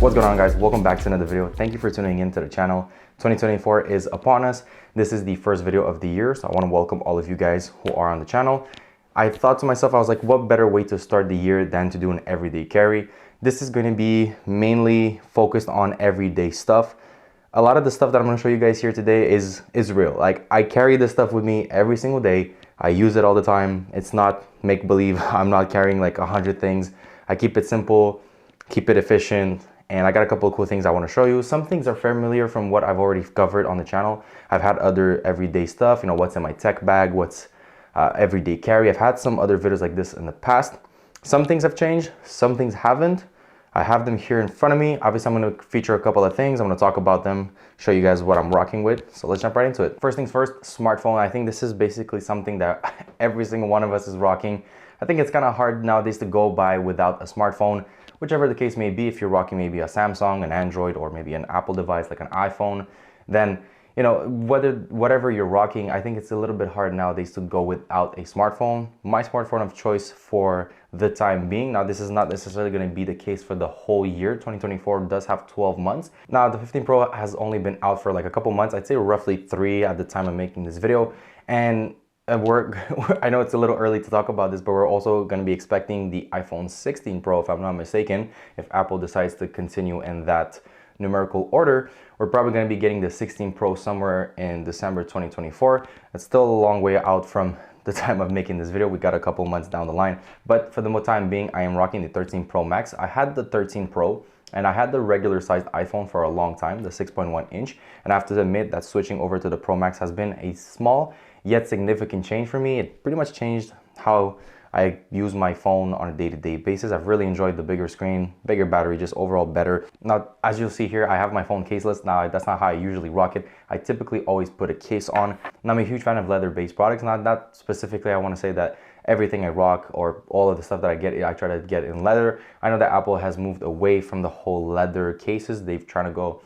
What's going on, guys? Welcome back to another video. Thank you for tuning in to the channel. 2024 is upon us. This is the first video of the year, so I want to welcome all of you guys who are on the channel. I thought to myself, I was like, what better way to start the year than to do an everyday carry? This is going to be mainly focused on everyday stuff. A lot of the stuff that I'm going to show you guys here today is real. Like, I carry this stuff with me every single day. I use it all the time. It's not make-believe. I'm not carrying like 100 things. I keep it simple, keep it efficient, and I got a couple of cool things I want to show you. Some things are familiar from what I've already covered on the channel. I've had other everyday stuff, you know, what's in my tech bag, what's everyday carry. I've had some other videos like this in the past. Some things have changed, some things haven't. I have them here in front of me. Obviously, I'm going to feature a couple of things. I'm going to talk about them, show you guys what I'm rocking with. So let's jump right into it. First things first, smartphone. I think this is basically something that every single one of us is rocking. I think it's kind of hard nowadays to go by without a smartphone, whichever the case may be. If you're rocking maybe a Samsung, an Android, or maybe an Apple device like an iPhone, then you know, whatever you're rocking, I think it's a little bit hard nowadays to go without a smartphone. My smartphone of choice for the time being. Now, this is not necessarily going to be the case for the whole year. 2024 does have 12 months. Now, the 15 Pro has only been out for like a couple months. I'd say roughly 3 at the time of making this video. And I know it's a little early to talk about this, but we're also going to be expecting the iPhone 16 Pro, if I'm not mistaken, if Apple decides to continue in that numerical order. We're probably going to be getting the 16 Pro somewhere in December 2024. It's still a long way out from the time of making this video. We got a couple months down the line, but for the time being, I am rocking the 13 Pro Max. I had the 13 Pro and I had the regular sized iPhone for a long time, the 6.1 inch. And I have to admit that switching over to the Pro Max has been a small yet significant change for me. It pretty much changed how I use my phone on a day-to-day basis. I've really enjoyed the bigger screen, bigger battery, just overall better. Now, as you'll see here, I have my phone caseless. Now, that's not how I usually rock it. I typically always put a case on. And I'm a huge fan of leather-based products. Not specifically, I want to say that everything I rock or all of the stuff that I get, I try to get in leather. I know that Apple has moved away from the whole leather cases. They're trying to go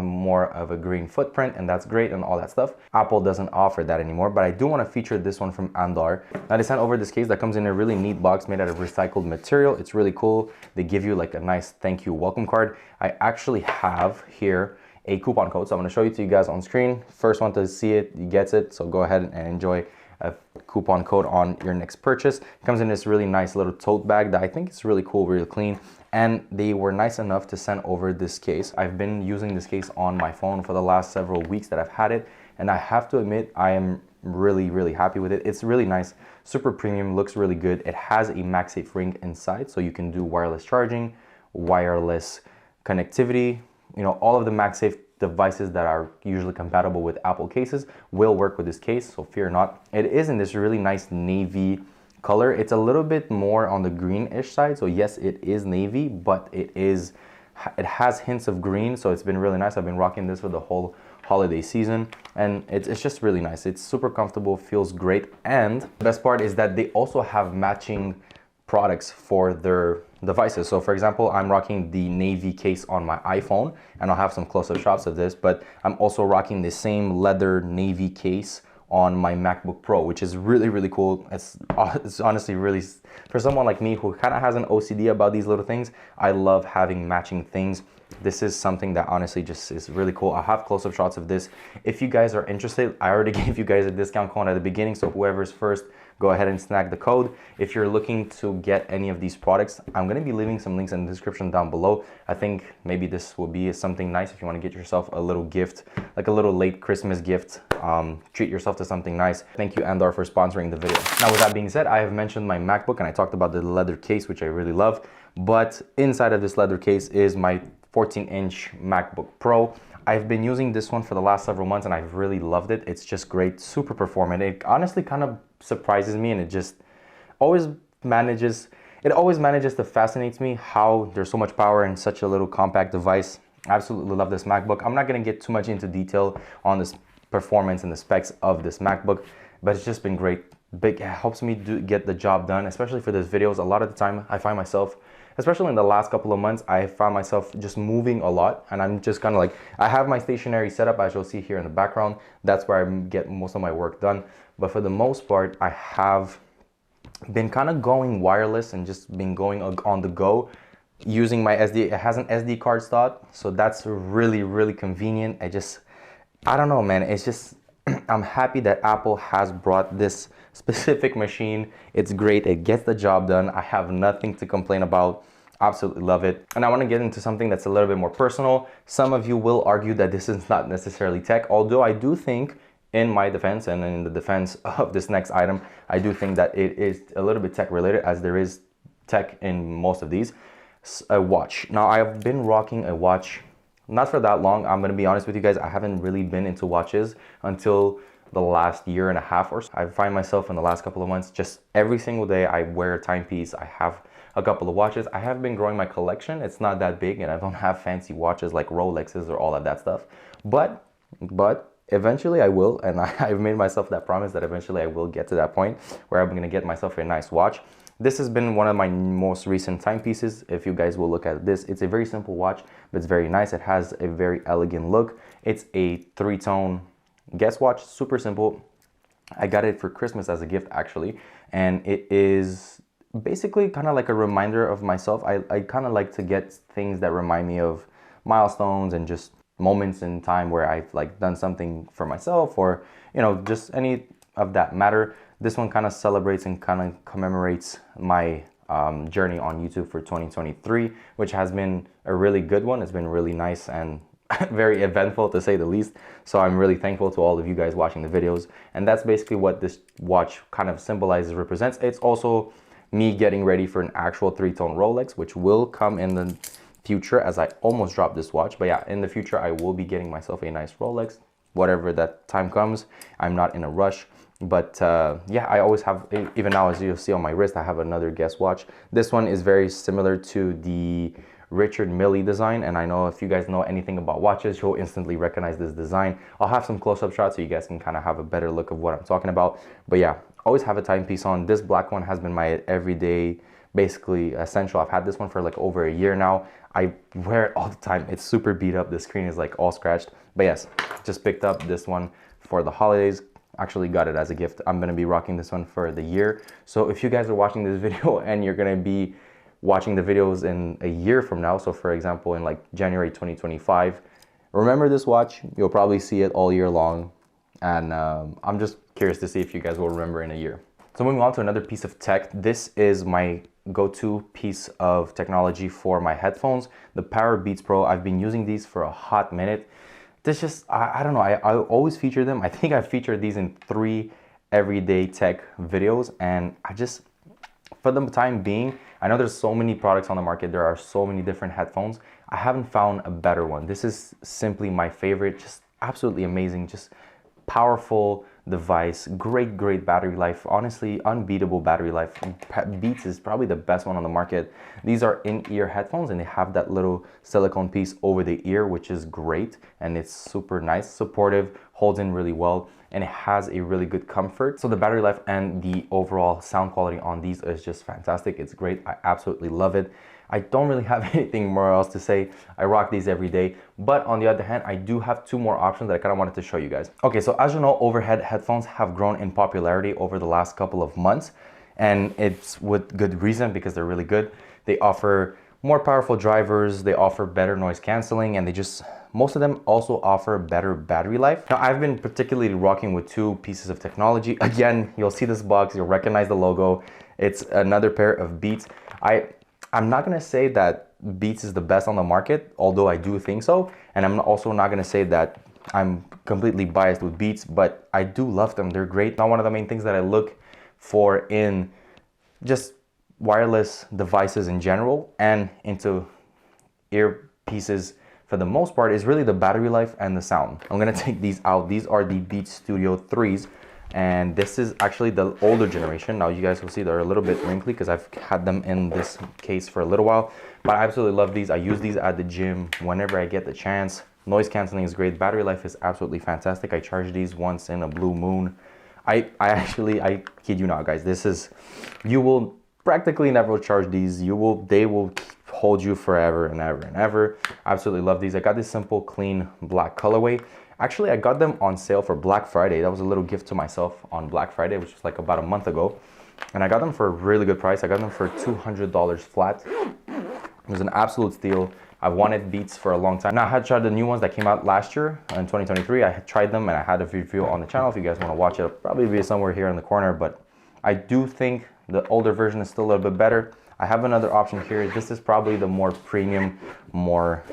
more of a green footprint, and that's great and all that stuff. Apple doesn't offer that anymore, but I do want to feature this one from Andar. Now, they sent over this case that comes in a really neat box made out of recycled material. It's really cool. They give you like a nice thank you welcome card. I actually have here a coupon code, so I'm going to show it to you guys on screen. First one to see it gets it, so go ahead and enjoy a coupon code on your next purchase. It comes in this really nice little tote bag that I think is really cool, really clean. And they were nice enough to send over this case. I've been using this case on my phone for the last several weeks that I've had it, and I have to admit I am really happy with it. It's really nice, super premium, looks really good. It has a MagSafe ring inside, so you can do wireless charging, wireless connectivity. You know, all of the MagSafe devices that are usually compatible with Apple cases will work with this case, so fear not. It is in this really nice navy color. It's a little bit more on the greenish side, so yes, it is navy, but it has hints of green, so it's been really nice. I've been rocking this for the whole holiday season, and it's just really nice. It's super comfortable, feels great, and the best part is that they also have matching products for their devices. So for example, I'm rocking the navy case on my iPhone, and I'll have some close-up shots of this, but I'm also rocking the same leather navy case on my MacBook Pro, which is really cool. It's honestly really, for someone like me who kind of has an OCD about these little things, I love having matching things. This is something that honestly just is really cool. I'll have close-up shots of this. If you guys are interested, I already gave you guys a discount code at the beginning, so whoever's first, go ahead and snag the code. If you're looking to get any of these products, I'm going to be leaving some links in the description down below. I think maybe this will be something nice if you want to get yourself a little gift, like a little late Christmas gift. Treat yourself to something nice. Thank you, Andar, for sponsoring the video. Now, with that being said, I have mentioned my MacBook and I talked about the leather case, which I really love. But inside of this leather case is my 14-inch MacBook Pro. I've been using this one for the last several months and I've really loved it. It's just great, super performant. It honestly kind of surprises me, and it just always manages to fascinate me how there's so much power in such a little compact device. I absolutely love this MacBook. I'm not going to get too much into detail on this performance and the specs of this MacBook, but it's just been great. It helps me get the job done, especially for these videos. A lot of the time I find myself, especially in the last couple of months, I found myself just moving a lot, and I'm just kind of like, I have my stationary setup, as you'll see here in the background. That's where I get most of my work done. But for the most part, I have been kind of going wireless and just been going on the go using my SD. It has an SD card slot, so that's really, really convenient. I don't know, man. It's just, I'm happy that Apple has brought this specific machine. It's great. It gets the job done. I have nothing to complain about. Absolutely love it. And I want to get into something that's a little bit more personal. Some of you will argue that this is not necessarily tech, although I do think, in my defense and in the defense of this next item, I do think that it is a little bit tech related, as there is tech in most of these. A watch. Now, I've been rocking a watch not for that long. I'm going to be honest with you guys. I haven't really been into watches until the last year and a half or so. I find myself in the last couple of months, just every single day I wear a timepiece. I have a couple of watches. I have been growing my collection. It's not that big, and I don't have fancy watches like Rolexes or all of that stuff. But eventually I will, and I've made myself that promise that eventually I will get to that point where I'm going to get myself a nice watch. This has been one of my most recent timepieces. If you guys will look at this, it's a very simple watch, but it's very nice. It has a very elegant look. It's a 3-tone guess watch, super simple. I got it for Christmas as a gift, actually, and it is basically kind of like a reminder of myself. I kind of like to get things that remind me of milestones and just moments in time where I've like done something for myself, or just any of that matter. This one kind of celebrates and kind of commemorates my journey on YouTube for 2023, which has been a really good one. It's been really nice and very eventful, to say the least. So I'm really thankful to all of you guys watching the videos. And that's basically what this watch kind of symbolizes, represents. It's also me getting ready for an actual 3-tone Rolex, which will come in the future, as I almost dropped this watch. But yeah, in the future, I will be getting myself a nice Rolex, whatever that time comes. I'm not in a rush. But yeah, I always have, even now, as you'll see on my wrist, I have another Guess watch. This one is very similar to the Richard Mille design, and I know if you guys know anything about watches, you'll instantly recognize this design. I'll have some close-up shots so you guys can kind of have a better look of what I'm talking about. But yeah, always have a timepiece on. This black one has been my everyday, basically essential. I've had this one for like over a year now. I wear it all the time. It's super beat up. The screen is like all scratched. But yes, just picked up this one for the holidays. Actually got it as a gift. I'm gonna be rocking this one for the year. So if you guys are watching this video and you're gonna be watching the videos in a year from now, so for example in like January 2025, remember this watch. You'll probably see it all year long, and I'm just curious to see if you guys will remember in a year. So moving on to another piece of tech. This is my go-to piece of technology for my headphones, the Powerbeats Pro. I've been using these for a hot minute. This just, I don't know, I always feature them. I think I've featured these in 3 everyday tech videos, and I just, for the time being, I know there's so many products on the market. There are so many different headphones. I haven't found a better one. This is simply my favorite. Just absolutely amazing. Just powerful device, great battery life, honestly unbeatable battery life. Beats is probably the best one on the market. These are in-ear headphones, and they have that little silicone piece over the ear, which is great, and it's super nice, supportive, holds in really well, and it has a really good comfort. So the battery life and the overall sound quality on these is just fantastic. It's great. I absolutely love it. I don't really have anything more else to say. I rock these every day. But on the other hand, I do have 2 more options that I kind of wanted to show you guys. Okay, so as you know, overhead headphones have grown in popularity over the last couple of months. And it's with good reason, because they're really good. They offer more powerful drivers, they offer better noise canceling, and most of them also offer better battery life. Now, I've been particularly rocking with 2 pieces of technology. Again, you'll see this box, you'll recognize the logo. It's another pair of Beats. I'm not gonna say that Beats is the best on the market, although I do think so. And I'm also not gonna say that I'm completely biased with Beats, but I do love them. They're great. Now, one of the main things that I look for in just wireless devices in general and into earpieces for the most part is really the battery life and the sound. I'm gonna take these out. These are the Beats Studio 3s. And this is actually the older generation. Now you guys will see they're a little bit wrinkly because I've had them in this case for a little while, but I absolutely love these. I use these at the gym whenever I get the chance. Noise canceling is great. Battery life is absolutely fantastic. I charged these once in a blue moon. I kid you not, guys. You will practically never charge these. They will hold you forever and ever and ever. Absolutely love these. I got this simple, clean black colorway. Actually, I got them on sale for Black Friday. That was a little gift to myself on Black Friday, which was like about a month ago. And I got them for a really good price. I got them for $200 flat. It was an absolute steal. I wanted Beats for a long time. Now I had tried the new ones that came out last year in 2023. I had tried them and I had a review on the channel. If you guys want to watch it, it'll probably be somewhere here in the corner, but I do think the older version is still a little bit better. I have another option here. This is probably the more premium, more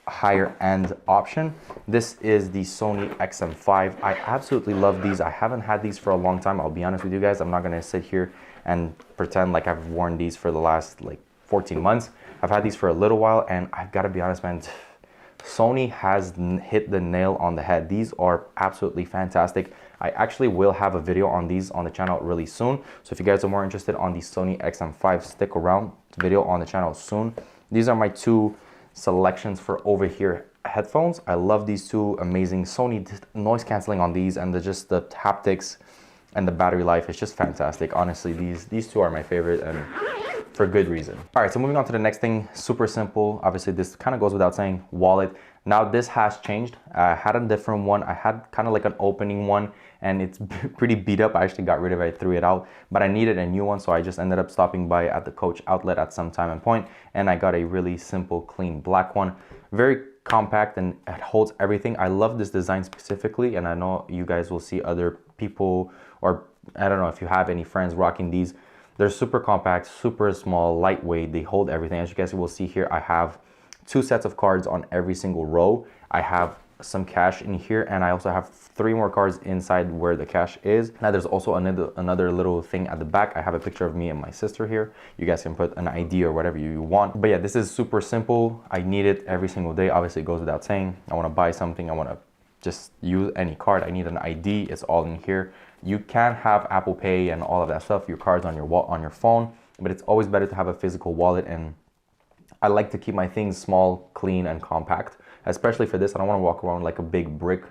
higher end option. This is the Sony XM5. I absolutely love these. I haven't had these for a long time. I'll be honest with you guys. I'm not gonna sit here and pretend like I've worn these for the last like 14 months. I've had these for a little while, and I've got to be honest, man, Sony has hit the nail on the head. These are absolutely fantastic. I actually will have a video on these on the channel really soon. So if you guys are more interested on the Sony XM5, stick around. Video on the channel soon. These are my two selections for over here headphones. I love these two. Amazing. Sony noise canceling on these, and just the haptics and the battery life is just fantastic. Honestly, these two are my favorite, and for good reason. All right, so moving on to the next thing, super simple. Obviously, this kind of goes without saying, wallet. Now this has changed. I had a different one. I had kind of like an opening one, and it's pretty beat up. I actually got rid of it, I threw it out, but I needed a new one, so I just ended up stopping by at the Coach outlet at some time and point, and I got a really simple, clean black one. Very compact, and it holds everything. I love this design specifically, and I know you guys will see other people, or I don't know if you have any friends rocking these. They're super compact, super small, lightweight. They hold everything. As you guys will see here, I have 2 sets of cards on every single row. I have some cash in here, and I also have 3 more cards inside where the cash is. Now there's also another little thing at the back. I have a picture of me and my sister here. You guys can put an ID or whatever you want. But yeah, this is super simple. I need it every single day. Obviously, it goes without saying. I want to buy something. I want to just use any card. I need an ID. It's all in here. You can have Apple Pay and all of that stuff, your cards on your phone, but it's always better to have a physical wallet. And I like to keep my things small, clean, and compact, especially for this. I don't want to walk around like a big brick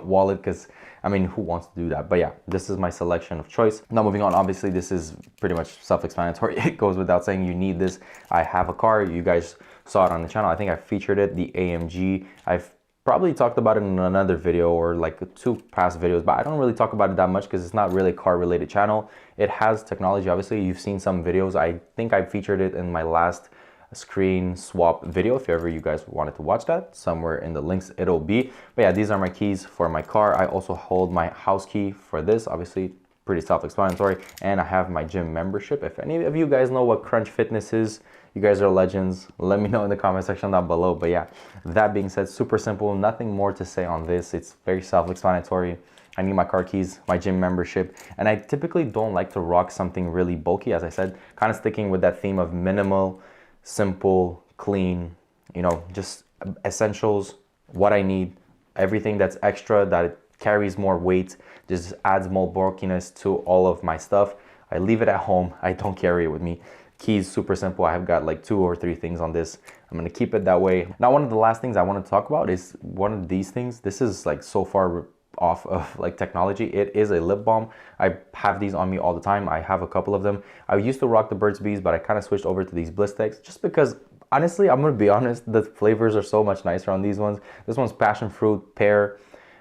wallet, because I mean, who wants to do that? But yeah, this is my selection of choice. Now moving on, obviously this is pretty much self-explanatory. It goes without saying, you need this. I have a car. You guys saw it on the channel. I think I featured it, the AMG. I've probably talked about it in another video or like 2 past videos, but I don't really talk about it that much because it's not really a car related channel. It has technology. Obviously, you've seen some videos. I think I featured it in my last screen swap video. If ever you guys wanted to watch that, somewhere in the links it'll be. But yeah, these are my keys for my car. I also hold my house key for this, obviously pretty self-explanatory, and I have my gym membership. If any of you guys know what Crunch Fitness is, you guys are legends. Let me know in the comment section down below. But yeah, that being said, super simple, nothing more to say on this. It's very self-explanatory. I need my car keys, my gym membership, and I typically don't like to rock something really bulky. As I said, kind of sticking with that theme of minimal, simple, clean, you know, just essentials, what I need. Everything that's extra, that it carries more weight, just adds more bulkiness to all of my stuff, I leave it at home. I don't carry it with me. Keys, super simple. I have got like 2 or 3 things on this. I'm gonna keep it that way. Now, one of the last things I want to talk about is one of these things. This is like so far off of like technology. It is a lip balm. I have these on me all the time. I have a couple of them. I used to rock the Burt's Bees, but I kind of switched over to these Blistex just because, honestly, I'm gonna be honest, the flavors are so much nicer on these ones. This one's passion fruit, pear,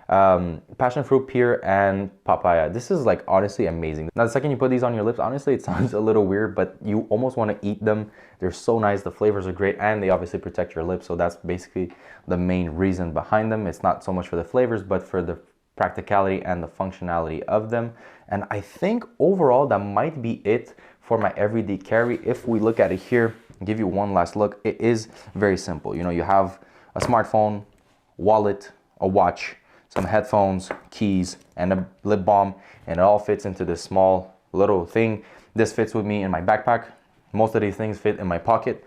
passion fruit, pear, and papaya. This is like honestly amazing. Now the second you put these on your lips, honestly it sounds a little weird, but you almost want to eat them. They're so nice. The flavors are great, and they obviously protect your lips, so that's basically the main reason behind them. It's not so much for the flavors, but for the practicality and the functionality of them. And I think overall that might be it for my everyday carry. If we look at it here, give you one last look, it is very simple. You know, you have a smartphone, wallet, a watch, some headphones, keys, and a lip balm, and it all fits into this small little thing. This fits with me in my backpack. Most of these things fit in my pocket.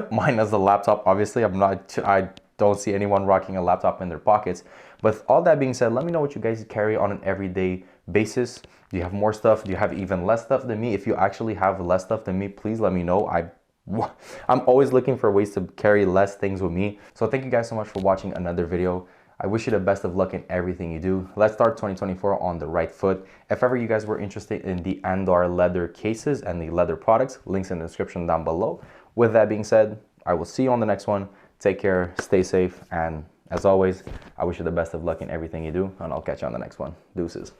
Mine is the laptop, obviously. I don't see anyone rocking a laptop in their pockets. But all that being said, let me know what you guys carry on an everyday basis. Do you have more stuff? Do you have even less stuff than me? If you actually have less stuff than me, please let me know. I'm always looking for ways to carry less things with me. So thank you guys so much for watching another video. I wish you the best of luck in everything you do. Let's start 2024 on the right foot. If ever you guys were interested in the Andar leather cases and the leather products, links in the description down below. With that being said, I will see you on the next one. Take care, stay safe, and as always, I wish you the best of luck in everything you do, and I'll catch you on the next one. Deuces.